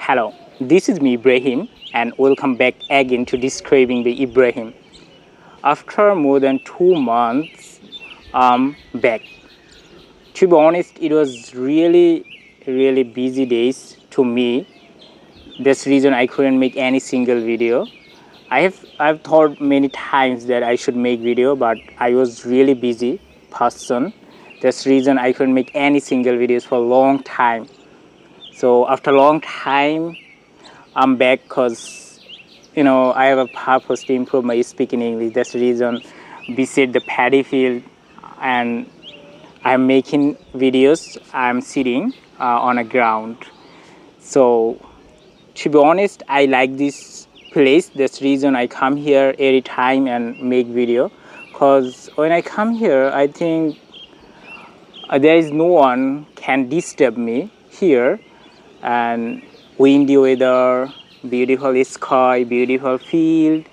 Hello, this is me Ibrahim and welcome back again to Describing the Ibrahim. After more than 2 months, I'm back. To be honest, it was really busy days to me. That's the reason I couldn't make any single video. I've thought many times that I should make video, but I was really busy person. That's the reason I couldn't make any single videos for a long time. So after a long time, I'm back because I have a purpose to improve my speaking English. That's the reason beside the paddy field and I'm making videos. I'm sitting on a ground. So to be honest, I like this place. That's the reason I come here every time and make video. Because when I come here, I think there is no one can disturb me here, and windy weather, beautiful sky, beautiful field,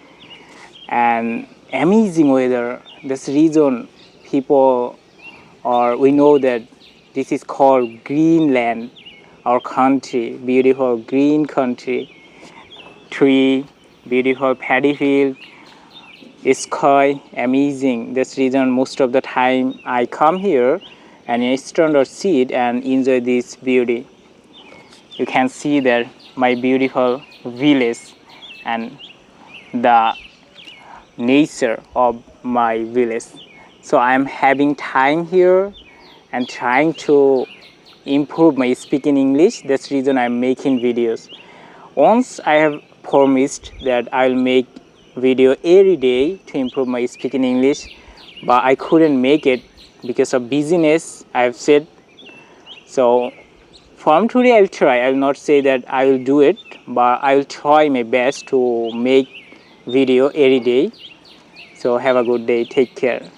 and amazing weather. That's the reason people, or we know that this is called Greenland, our country, beautiful green country, tree, beautiful paddy field, sky, amazing. That's the reason most of the time I come here and I stand or sit and enjoy this beauty. You can see there my beautiful village and the nature of my village. So I'm having time here and trying to improve my speaking English. That's the reason I'm making videos. Once I have promised that I'll make video every day to improve my speaking English, but I couldn't make it because of busyness, I've said. So from today I'll try. I'll not say that I will do it, but I'll try my best to make video every day. So have a good day. Take care.